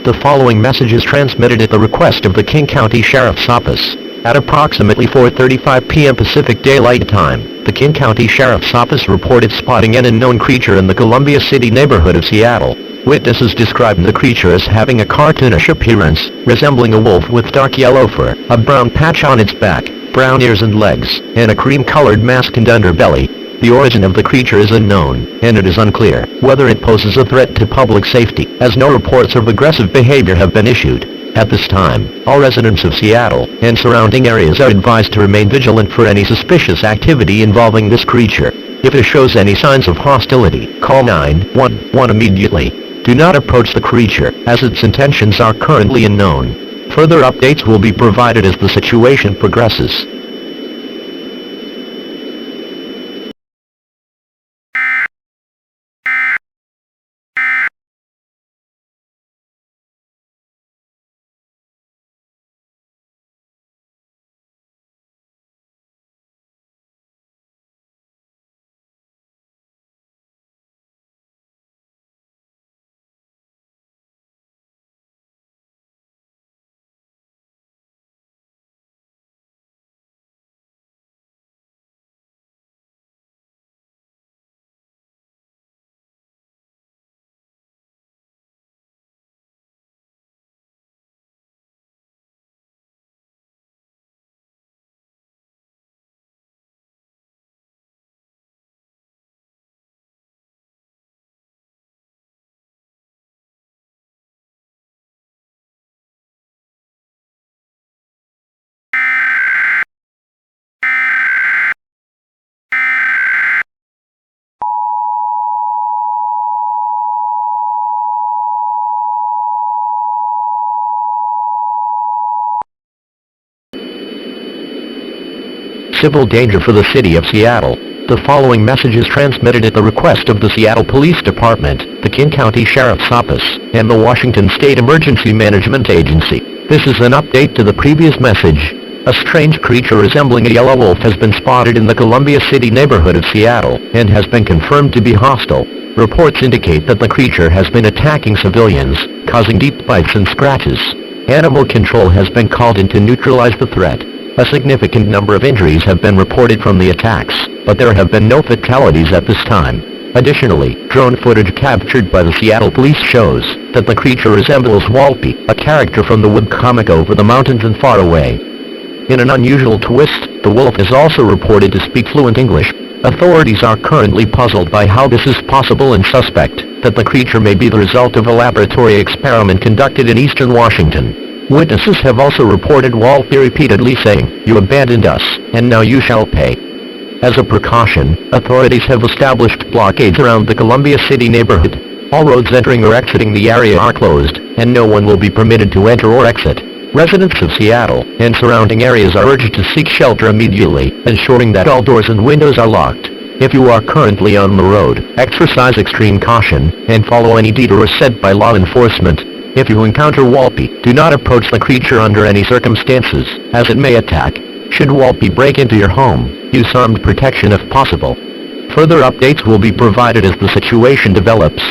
The following message is transmitted at the request of the King County Sheriff's Office. At approximately 4:35 p.m. Pacific Daylight Time, the King County Sheriff's Office reported spotting an unknown creature in the Columbia City neighborhood of Seattle. Witnesses described the creature as having a cartoonish appearance, resembling a wolf with dark yellow fur, a brown patch on its back, brown ears and legs, and a cream-colored mask and underbelly. The origin of the creature is unknown, and it is unclear whether it poses a threat to public safety, as no reports of aggressive behavior have been issued. At this time, all residents of Seattle and surrounding areas are advised to remain vigilant for any suspicious activity involving this creature. If it shows any signs of hostility, call 911 immediately. Do not approach the creature, as its intentions are currently unknown. Further updates will be provided as the situation progresses. Civil danger for the city of Seattle. The following message is transmitted at the request of the Seattle Police Department, the King County Sheriff's Office, and the Washington State Emergency Management Agency. This is an update to the previous message. A strange creature resembling a yellow wolf has been spotted in the Columbia City neighborhood of Seattle, and has been confirmed to be hostile. Reports indicate that the creature has been attacking civilians, causing deep bites and scratches. Animal control has been called in to neutralize the threat. A significant number of injuries have been reported from the attacks, but there have been no fatalities at this time. Additionally, drone footage captured by the Seattle police shows that the creature resembles Wolpy, a character from the webcomic Over the Mountains and Far Away. In an unusual twist, the wolf is also reported to speak fluent English. Authorities are currently puzzled by how this is possible and suspect that the creature may be the result of a laboratory experiment conducted in eastern Washington. Witnesses have also reported Wolpy repeatedly saying, "You abandoned us, and now you shall pay." As a precaution, authorities have established blockades around the Columbia City neighborhood. All roads entering or exiting the area are closed, and no one will be permitted to enter or exit. Residents of Seattle and surrounding areas are urged to seek shelter immediately, ensuring that all doors and windows are locked. If you are currently on the road, exercise extreme caution, and follow any detours set by law enforcement. If you encounter Wolpy, do not approach the creature under any circumstances, as it may attack. Should Wolpy break into your home, use armed protection if possible. Further updates will be provided as the situation develops.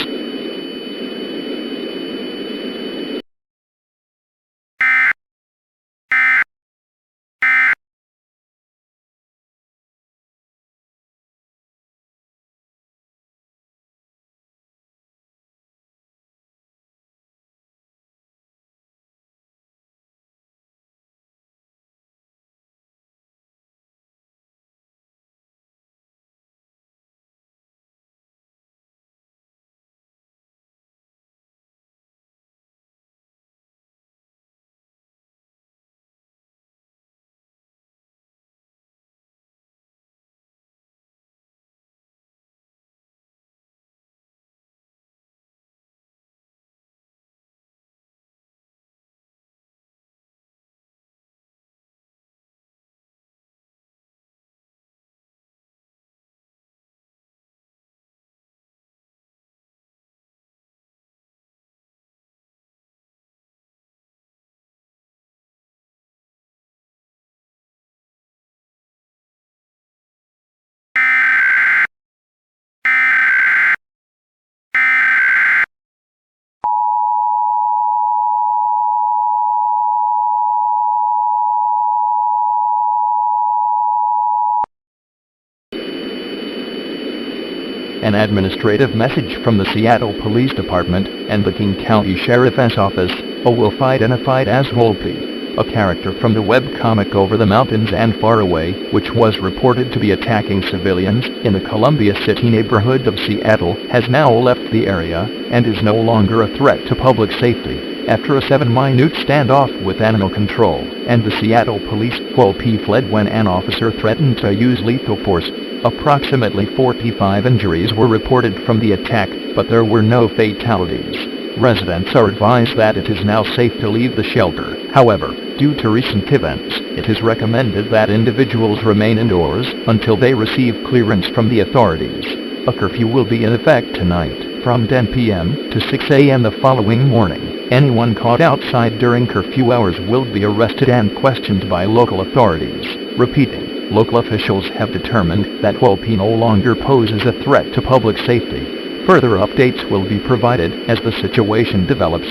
An administrative message from the Seattle Police Department and the King County Sheriff's Office, Wolf identified as Wolpy, a character from the webcomic Over the Mountains and Far Away, which was reported to be attacking civilians in the Columbia City neighborhood of Seattle, has now left the area and is no longer a threat to public safety. After a 7-minute standoff with animal control and the Seattle police, Wolpy fled when an officer threatened to use lethal force. Approximately 45 injuries were reported from the attack, but there were no fatalities. Residents are advised that it is now safe to leave the shelter. However, due to recent events, it is recommended that individuals remain indoors until they receive clearance from the authorities. A curfew will be in effect tonight, from 10 p.m. to 6 a.m. the following morning. Anyone caught outside during curfew hours will be arrested and questioned by local authorities. Repeating. Local officials have determined that Wolpy no longer poses a threat to public safety. Further updates will be provided as the situation develops.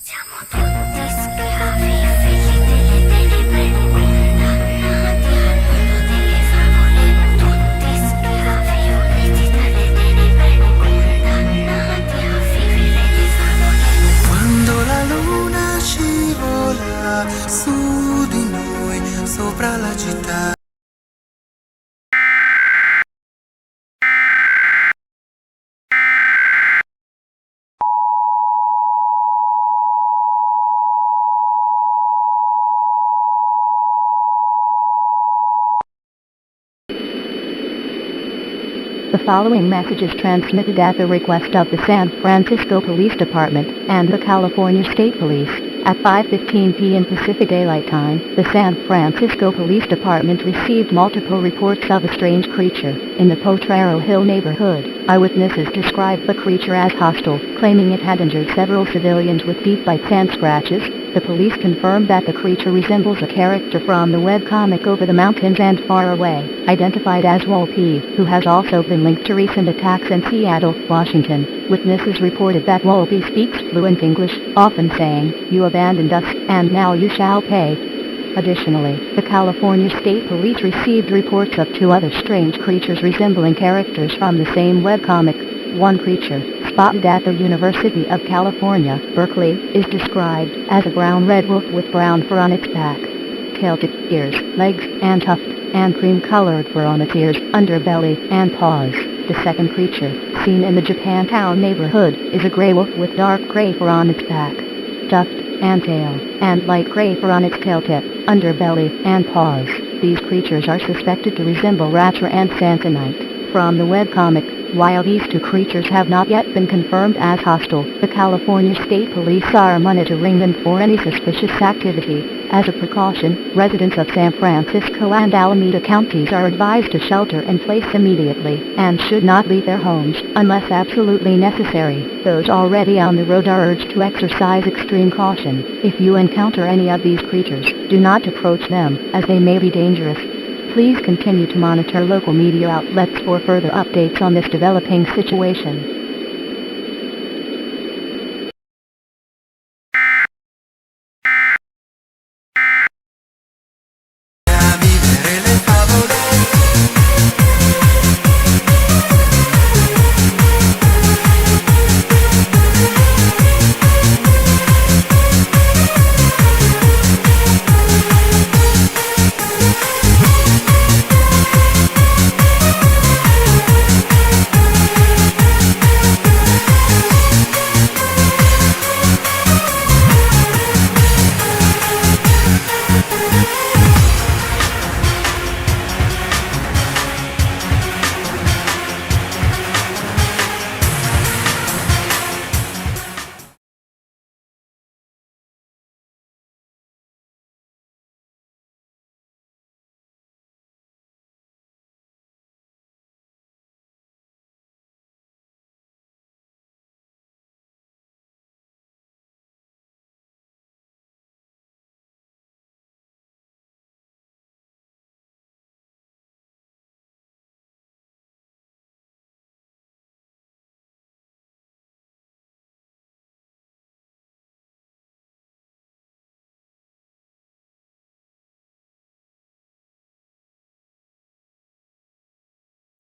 Siamo tutti schiavi, figli delle tenebre, condannati al mondo delle favole. Tutti schiavi, uniti dalle tenebre, condannati a vivere le favole. Quando la luna scivola su di noi, sopra la città. The following message is transmitted at the request of the San Francisco Police Department and the California State Police. At 5:15 p.m. Pacific Daylight Time, the San Francisco Police Department received multiple reports of a strange creature in the Potrero Hill neighborhood. Eyewitnesses described the creature as hostile, claiming it had injured several civilians with deep bites and scratches. The police confirmed that the creature resembles a character from the webcomic Over the Mountains and Far Away, identified as Wolpy, who has also been linked to recent attacks in Seattle, Washington. Witnesses reported that Wolpy speaks fluent English, often saying, "You abandoned us, and now you shall pay." Additionally, the California State Police received reports of 2 other strange creatures resembling characters from the same webcomic. One creature, spotted at the University of California, Berkeley, is described as a brown-red wolf with brown fur on its back, tail-tip, ears, legs, and tuft, and cream-colored fur on its ears, underbelly, and paws. The second creature, seen in the Japantown neighborhood, is a gray wolf with dark gray fur on its back, tuft, and tail, and light gray fur on its tail-tip, underbelly, and paws. These creatures are suspected to resemble Ratcher and Samsonite from the webcomic. While these 2 creatures have not yet been confirmed as hostile, the California State Police are monitoring them for any suspicious activity. As a precaution, residents of San Francisco and Alameda counties are advised to shelter in place immediately and should not leave their homes unless absolutely necessary. Those already on the road are urged to exercise extreme caution. If you encounter any of these creatures, do not approach them, as they may be dangerous. Please continue to monitor local media outlets for further updates on this developing situation.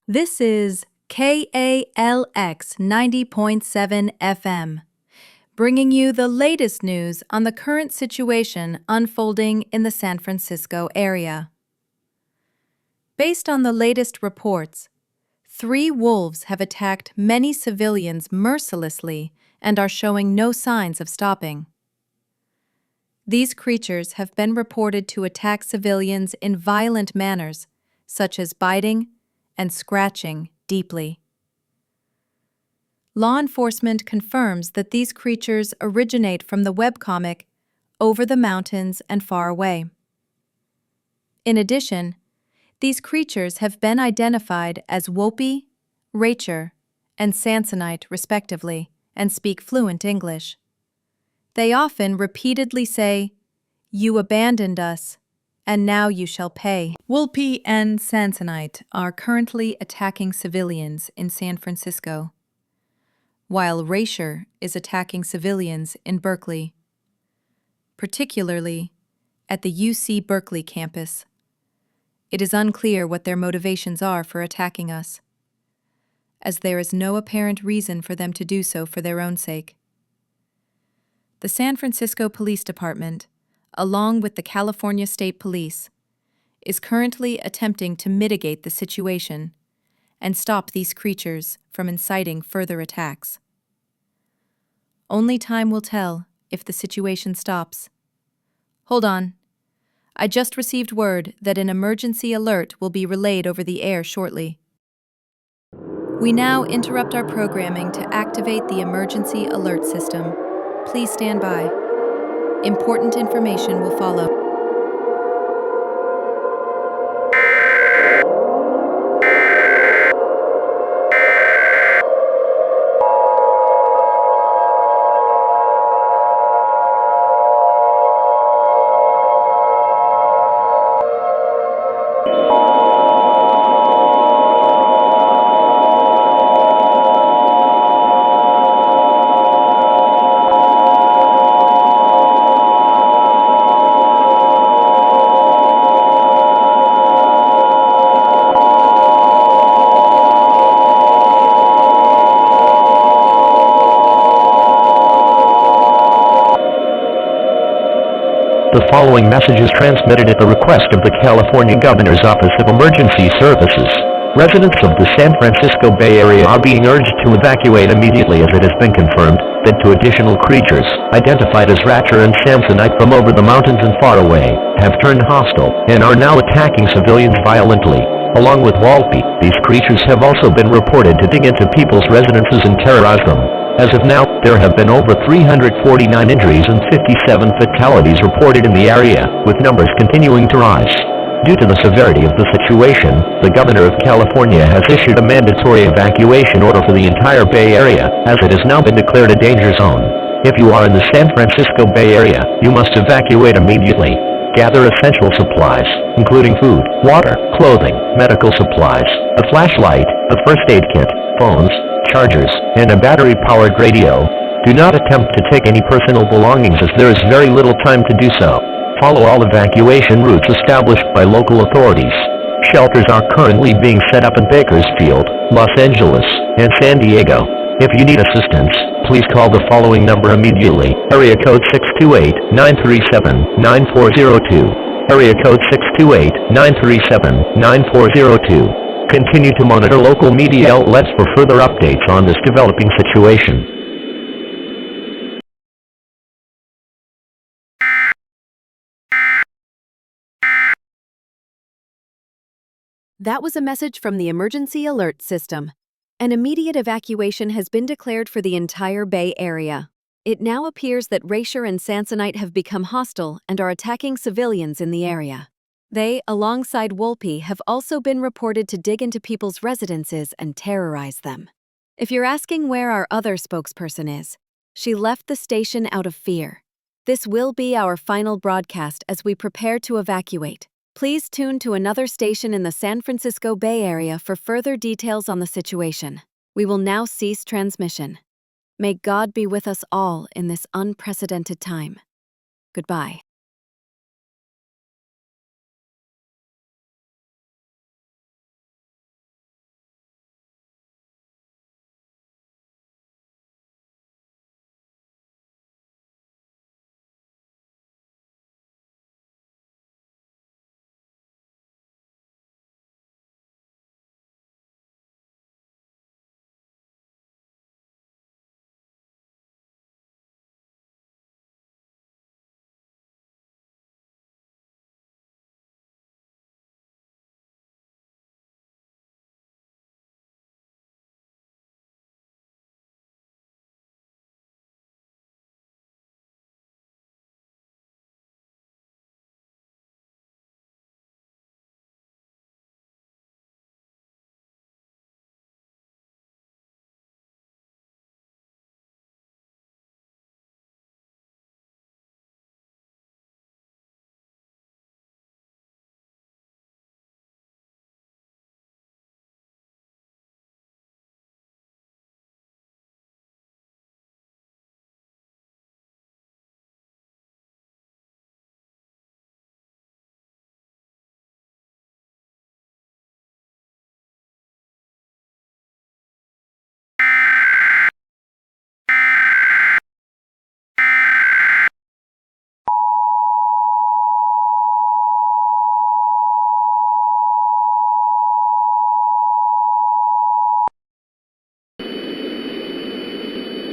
This is KALX 90.7 FM, bringing you the latest news on the current situation unfolding in the San Francisco area. Based on the latest reports, 3 wolves have attacked many civilians mercilessly and are showing no signs of stopping. These creatures have been reported to attack civilians in violent manners, such as biting and scratching deeply. Law enforcement confirms that these creatures originate from the webcomic Over the Mountains and Far Away. In addition, these creatures have been identified as Wolpy, Racher, and Samsonite respectively, and speak fluent English. They often repeatedly say, "You abandoned us, and now you shall pay." Wolpy and Samsonite are currently attacking civilians in San Francisco, while Racher is attacking civilians in Berkeley, particularly at the UC Berkeley campus. It is unclear what their motivations are for attacking us, as there is no apparent reason for them to do so for their own sake. The San Francisco Police Department, along with the California State Police, is currently attempting to mitigate the situation and stop these creatures from inciting further attacks. Only time will tell if the situation stops. Hold on. I just received word that an emergency alert will be relayed over the air shortly. We now interrupt our programming to activate the emergency alert system. Please stand by. Important information will follow. The following message is transmitted at the request of the California Governor's Office of Emergency Services. Residents of the San Francisco Bay Area are being urged to evacuate immediately, as it has been confirmed that 2 additional creatures, identified as Racher and Samsonite from over the mountains and far away, have turned hostile and are now attacking civilians violently. Along with Wolpy, these creatures have also been reported to dig into people's residences and terrorize them. As of now, there have been over 349 injuries and 57 fatalities reported in the area, with numbers continuing to rise. Due to the severity of the situation, the Governor of California has issued a mandatory evacuation order for the entire Bay Area, as it has now been declared a danger zone. If you are in the San Francisco Bay Area, you must evacuate immediately. Gather essential supplies, including food, water, clothing, medical supplies, a flashlight, a first aid kit, phones, chargers, and a battery-powered radio. Do not attempt to take any personal belongings, as there is very little time to do so. Follow all evacuation routes established by local authorities. Shelters are currently being set up in Bakersfield, Los Angeles, and San Diego. If you need assistance, please call the following number immediately. Area code 628-937-9402. Area code 628-937-9402. Continue to monitor local media outlets for further updates on this developing situation. That was a message from the emergency alert system. An immediate evacuation has been declared for the entire Bay Area. It now appears that Racher and Samsonite have become hostile and are attacking civilians in the area. They, alongside Wolpy, have also been reported to dig into people's residences and terrorize them. If you're asking where our other spokesperson is, she left the station out of fear. This will be our final broadcast as we prepare to evacuate. Please tune to another station in the San Francisco Bay Area for further details on the situation. We will now cease transmission. May God be with us all in this unprecedented time. Goodbye.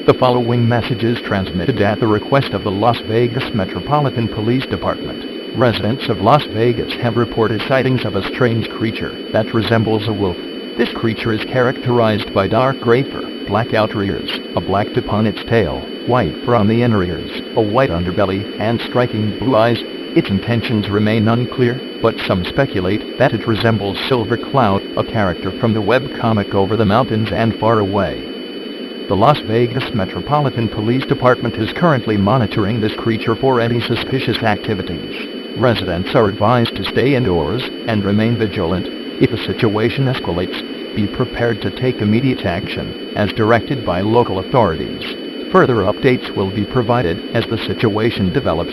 The following message is transmitted at the request of the Las Vegas Metropolitan Police Department. Residents of Las Vegas have reported sightings of a strange creature that resembles a wolf. This creature is characterized by dark gray fur, black outer ears, a black tip on its tail, white fur on the inner ears, a white underbelly, and striking blue eyes. Its intentions remain unclear, but some speculate that it resembles Silver Cloud, a character from the webcomic Over the Mountains and Far Away. The Las Vegas Metropolitan Police Department is currently monitoring this creature for any suspicious activities. Residents are advised to stay indoors and remain vigilant. If a situation escalates, be prepared to take immediate action, as directed by local authorities. Further updates will be provided as the situation develops.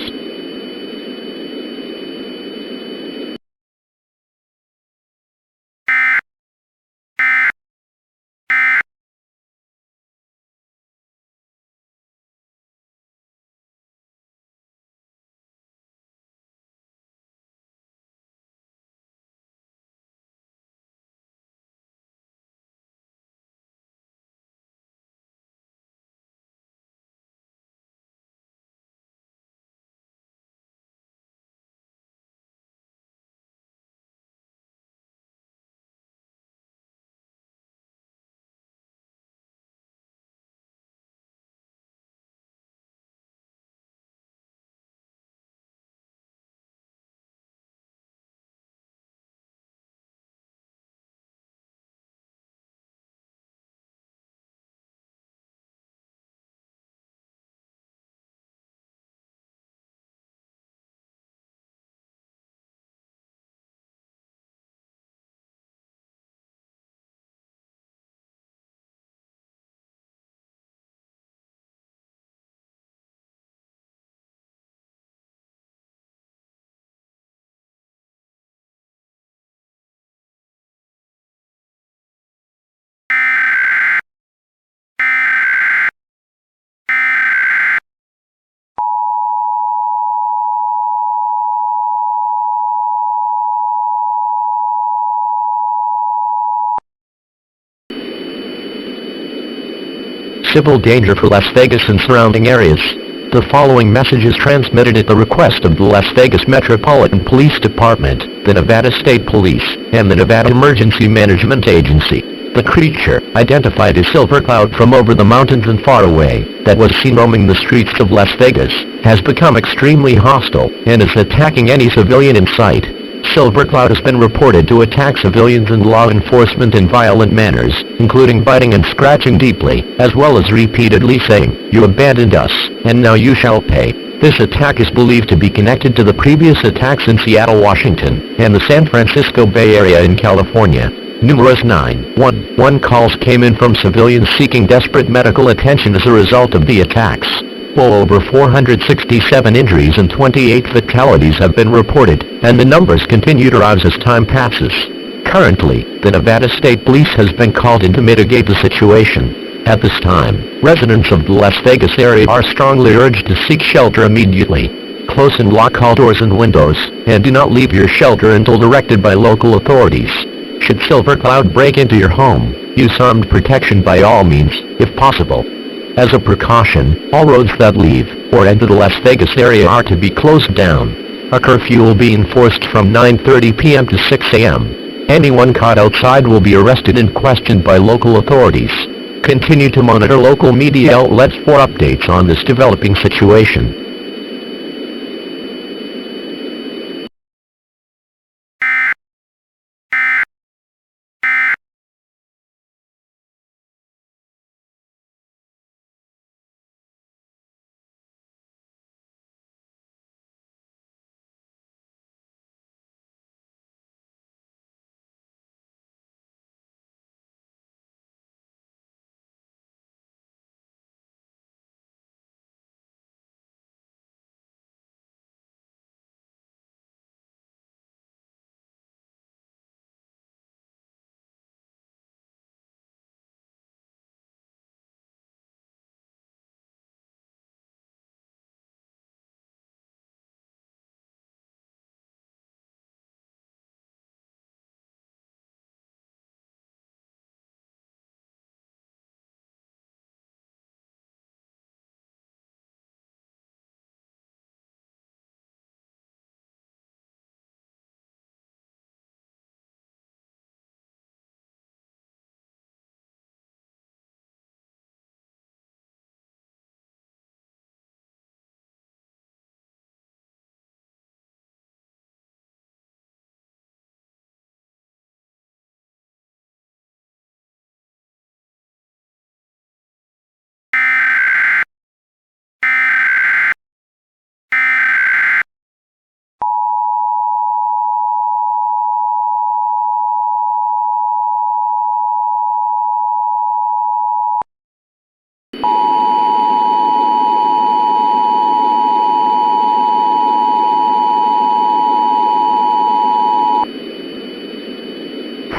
Civil danger for Las Vegas and surrounding areas. The following message is transmitted at the request of the Las Vegas Metropolitan Police Department, the Nevada State Police, and the Nevada Emergency Management Agency. The creature, identified as Silver Cloud from Over the Mountains and Far Away, that was seen roaming the streets of Las Vegas, has become extremely hostile and is attacking any civilian in sight. Silver Cloud has been reported to attack civilians and law enforcement in violent manners, including biting and scratching deeply, as well as repeatedly saying, "You abandoned us, and now you shall pay." This attack is believed to be connected to the previous attacks in Seattle, Washington, and the San Francisco Bay Area in California. Numerous 911 calls came in from civilians seeking desperate medical attention as a result of the attacks. Well over 467 injuries and 28 fatalities have been reported, and the numbers continue to rise as time passes. Currently, the Nevada State Police has been called in to mitigate the situation. At this time, residents of the Las Vegas area are strongly urged to seek shelter immediately. Close and lock all doors and windows, and do not leave your shelter until directed by local authorities. Should Silver Cloud break into your home, use armed protection by all means, if possible. As a precaution, all roads that leave or enter the Las Vegas area are to be closed down. A curfew will be enforced from 9:30 p.m. to 6 a.m. Anyone caught outside will be arrested and questioned by local authorities. Continue to monitor local media outlets for updates on this developing situation.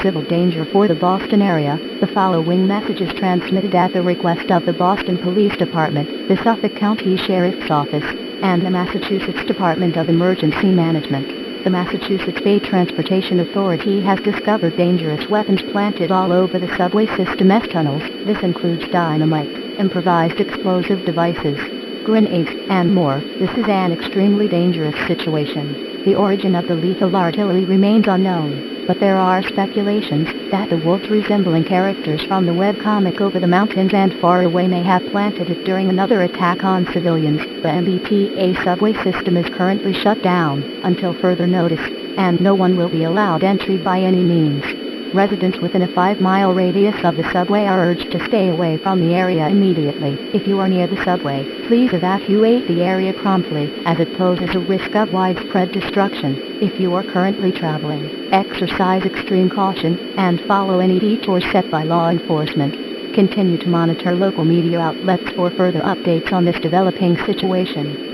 civil danger for the Boston area. The following message is transmitted at the request of the Boston Police Department, the Suffolk County Sheriff's Office, and the Massachusetts Department of Emergency Management. The Massachusetts Bay Transportation Authority has discovered dangerous weapons planted all over the subway system S tunnels. This includes dynamite, improvised explosive devices, grenades, and more. This is an extremely dangerous situation. The origin of the lethal artillery remains unknown, but there are speculations that the wolves resembling characters from the webcomic Over the Mountains and Far Away may have planted it during another attack on civilians. The MBTA subway system is currently shut down until further notice, and no one will be allowed entry by any means. Residents within a 5-mile radius of the subway are urged to stay away from the area immediately. If you are near the subway, please evacuate the area promptly, as it poses a risk of widespread destruction. If you are currently traveling, exercise extreme caution, and follow any detours set by law enforcement. Continue to monitor local media outlets for further updates on this developing situation.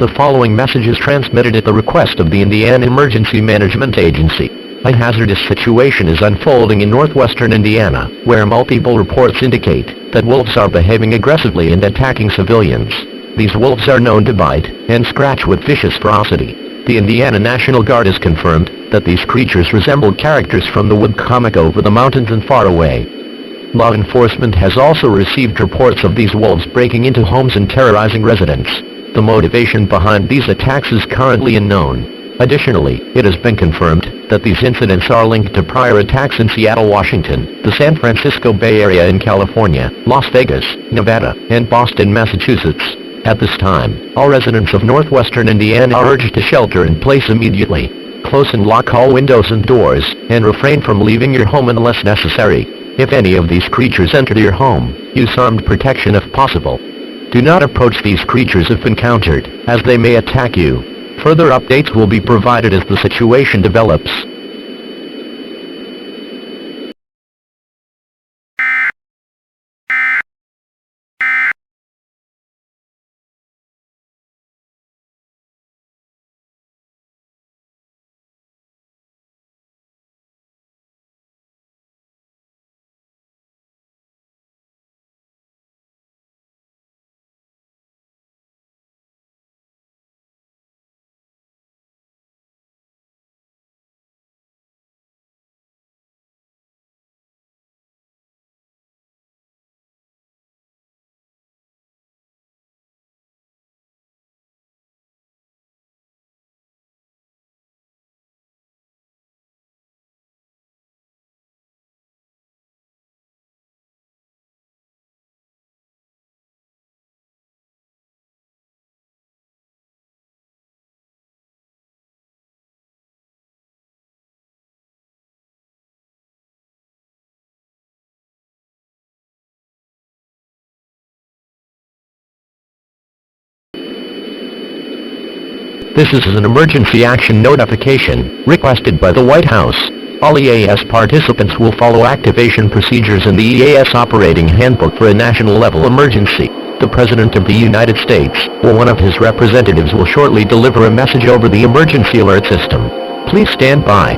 The following message is transmitted at the request of the Indiana Emergency Management Agency. A hazardous situation is unfolding in northwestern Indiana, where multiple reports indicate that wolves are behaving aggressively and attacking civilians. These wolves are known to bite and scratch with vicious ferocity. The Indiana National Guard has confirmed that these creatures resemble characters from the webcomic Over the Mountains and Far Away. Law enforcement has also received reports of these wolves breaking into homes and terrorizing residents. The motivation behind these attacks is currently unknown. Additionally, it has been confirmed that these incidents are linked to prior attacks in Seattle, Washington, the San Francisco Bay Area in California, Las Vegas, Nevada, and Boston, Massachusetts. At this time, all residents of northwestern Indiana are urged to shelter in place immediately. Close and lock all windows and doors, and refrain from leaving your home unless necessary. If any of these creatures enter your home, use armed protection if possible. Do not approach these creatures if encountered, as they may attack you. Further updates will be provided as the situation develops. This is an emergency action notification requested by the White House. All EAS participants will follow activation procedures in the EAS operating handbook for a national-level emergency. The President of the United States, or one of his representatives, will shortly deliver a message over the emergency alert system. Please stand by.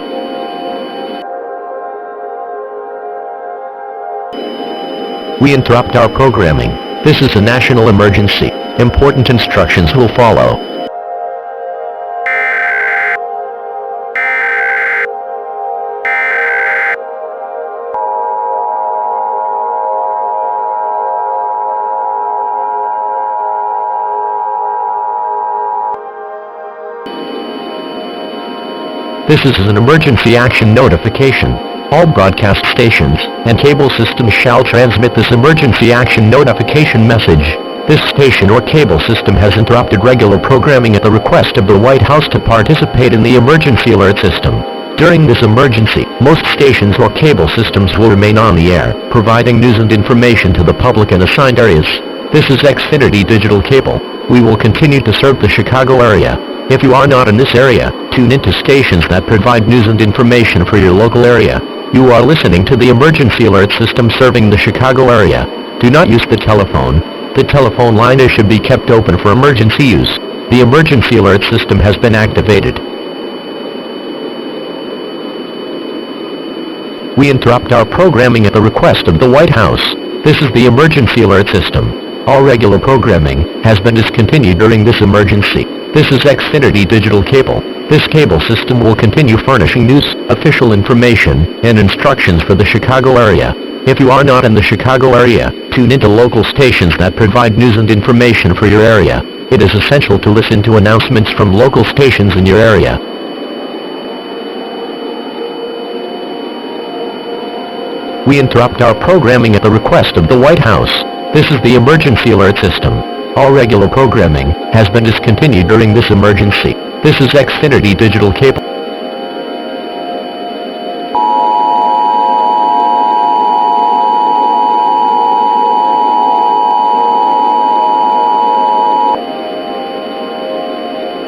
We interrupt our programming. This is a national emergency. Important instructions will follow. This is an emergency action notification. All broadcast stations and cable systems shall transmit this emergency action notification message. This station or cable system has interrupted regular programming at the request of the White House to participate in the emergency alert system. During this emergency, most stations or cable systems will remain on the air, providing news and information to the public in assigned areas. This is Xfinity Digital Cable. We will continue to serve the Chicago area. If you are not in this area, tune into stations that provide news and information for your local area. You are listening to the emergency alert system serving the Chicago area. Do not use the telephone. The telephone line should be kept open for emergency use. The emergency alert system has been activated. We interrupt our programming at the request of the White House. This is the emergency alert system. All regular programming has been discontinued during this emergency. This is Xfinity Digital Cable. This cable system will continue furnishing news, official information, and instructions for the Chicago area. If you are not in the Chicago area, tune into local stations that provide news and information for your area. It is essential to listen to announcements from local stations in your area. We interrupt our programming at the request of the White House. This is the emergency alert system. All regular programming has been discontinued during this emergency. This is Xfinity Digital Cable.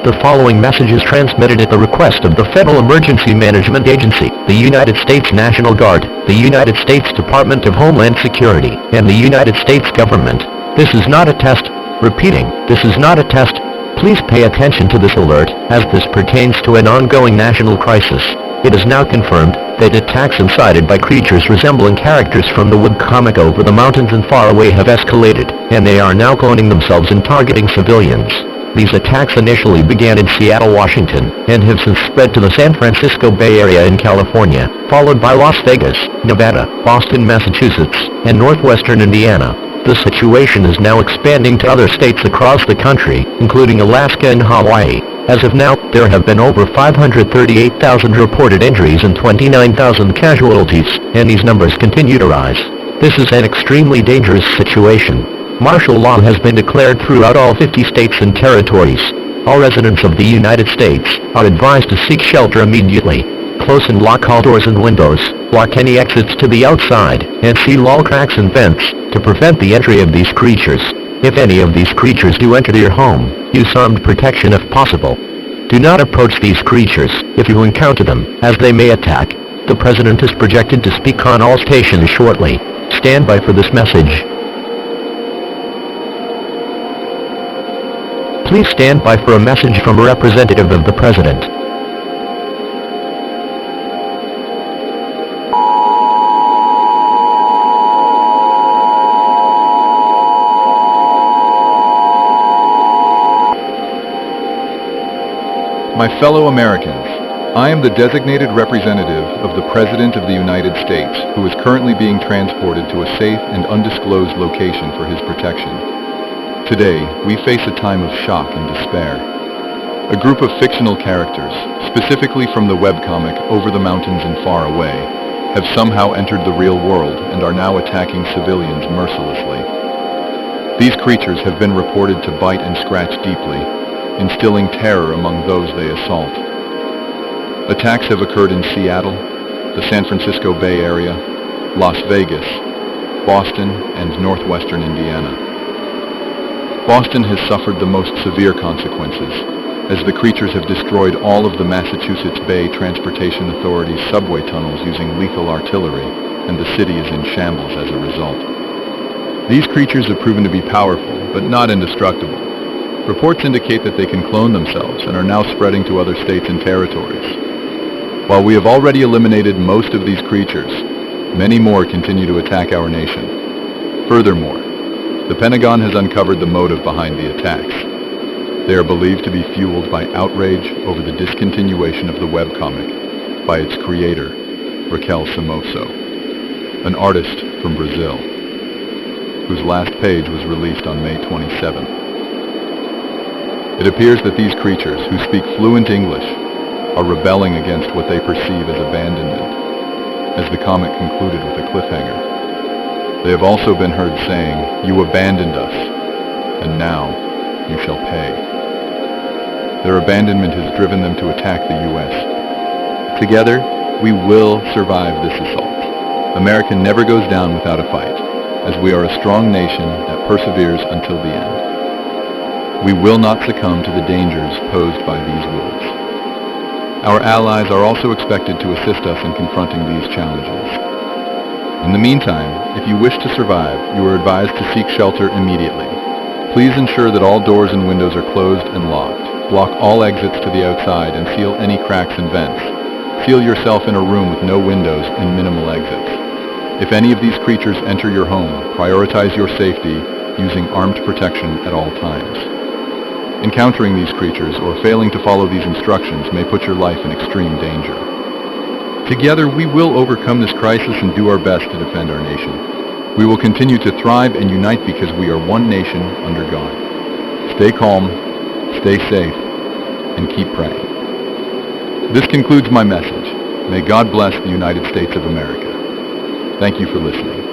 The following message is transmitted at the request of the Federal Emergency Management Agency, the United States National Guard, the United States Department of Homeland Security, and the United States government. This is not a test. Repeating, this is not a test. Please pay attention to this alert, as this pertains to an ongoing national crisis. It is now confirmed that attacks incited by creatures resembling characters from the webcomic Over the Mountains and Far Away have escalated, and they are now cloning themselves and targeting civilians. These attacks initially began in Seattle, Washington, and have since spread to the San Francisco Bay Area in California, followed by Las Vegas, Nevada, Boston, Massachusetts, and northwestern Indiana. The situation is now expanding to other states across the country, including Alaska and Hawaii. As of now, there have been over 538,000 reported injuries and 29,000 casualties, and these numbers continue to rise. This is an extremely dangerous situation. Martial law has been declared throughout all 50 states and territories. All residents of the United States are advised to seek shelter immediately. Close and lock all doors and windows, block any exits to the outside, and seal all cracks and vents to prevent the entry of these creatures. If any of these creatures do enter your home, use armed protection if possible. Do not approach these creatures if you encounter them, as they may attack. The President is projected to speak on all stations shortly. Stand by for this message. Please stand by for a message from a representative of the President. My fellow Americans, I am the designated representative of the President of the United States, who is currently being transported to a safe and undisclosed location for his protection. Today, we face a time of shock and despair. A group of fictional characters, specifically from the webcomic Over the Mountains and Far Away, have somehow entered the real world and are now attacking civilians mercilessly. These creatures have been reported to bite and scratch deeply, instilling terror among those they assault. Attacks have occurred in Seattle, the San Francisco Bay Area, Las Vegas, Boston, and northwestern Indiana. Boston has suffered the most severe consequences, as the creatures have destroyed all of the Massachusetts Bay Transportation Authority's subway tunnels using lethal artillery, and the city is in shambles as a result. These creatures have proven to be powerful, but not indestructible. Reports indicate that they can clone themselves and are now spreading to other states and territories. While we have already eliminated most of these creatures, many more continue to attack our nation. Furthermore, the Pentagon has uncovered the motive behind the attacks. They are believed to be fueled by outrage over the discontinuation of the webcomic by its creator, Raquel Somoso, an artist from Brazil, whose last page was released on May 27th. It appears that these creatures, who speak fluent English, are rebelling against what they perceive as abandonment, as the comic concluded with a cliffhanger. They have also been heard saying, "You abandoned us, and now you shall pay." Their abandonment has driven them to attack the U.S. Together, we will survive this assault. America never goes down without a fight, as we are a strong nation that perseveres until the end. We will not succumb to the dangers posed by these wolves. Our allies are also expected to assist us in confronting these challenges. In the meantime, if you wish to survive, you are advised to seek shelter immediately. Please ensure that all doors and windows are closed and locked. Block all exits to the outside and seal any cracks and vents. Seal yourself in a room with no windows and minimal exits. If any of these creatures enter your home, prioritize your safety using armed protection at all times. Encountering these creatures or failing to follow these instructions may put your life in extreme danger. Together, we will overcome this crisis and do our best to defend our nation. We will continue to thrive and unite because we are one nation under God. Stay calm, stay safe, and keep praying. This concludes my message. May God bless the United States of America. Thank you for listening.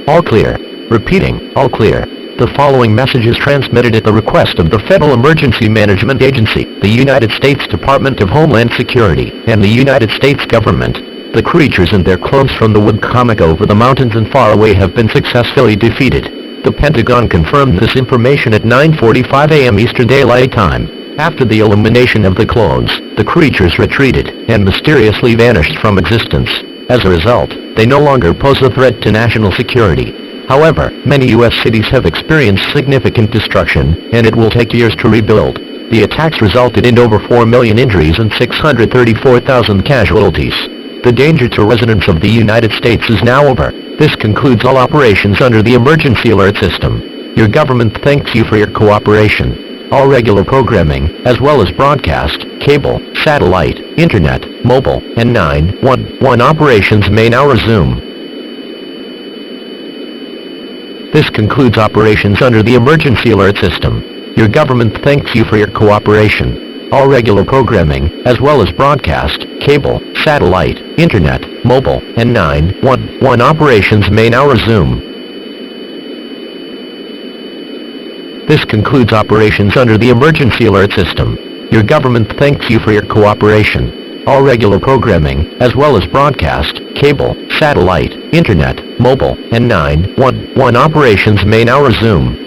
All clear. Repeating, all clear. The following message is transmitted at the request of the Federal Emergency Management Agency, the United States Department of Homeland Security, and the United States government. The creatures and their clones from the webcomic Over the Mountains and Far Away have been successfully defeated. The Pentagon confirmed this information at 9:45 a.m. Eastern Daylight Time. After the elimination of the clones, the creatures retreated and mysteriously vanished from existence. As a result, they no longer pose a threat to national security. However, many U.S. cities have experienced significant destruction, and it will take years to rebuild. The attacks resulted in over 4 million injuries and 634,000 casualties. The danger to residents of the United States is now over. This concludes all operations under the emergency alert system. Your government thanks you for your cooperation. All regular programming, as well as broadcast, cable, satellite, internet, mobile, and 911 operations may now resume. This concludes operations under the emergency alert system. Your government thanks you for your cooperation. All regular programming, as well as broadcast, cable, satellite, internet, mobile, and 911 operations may now resume. This concludes operations under the emergency alert system. Your government thanks you for your cooperation. All regular programming, as well as broadcast, cable, satellite, internet, mobile, and 911 operations may now resume.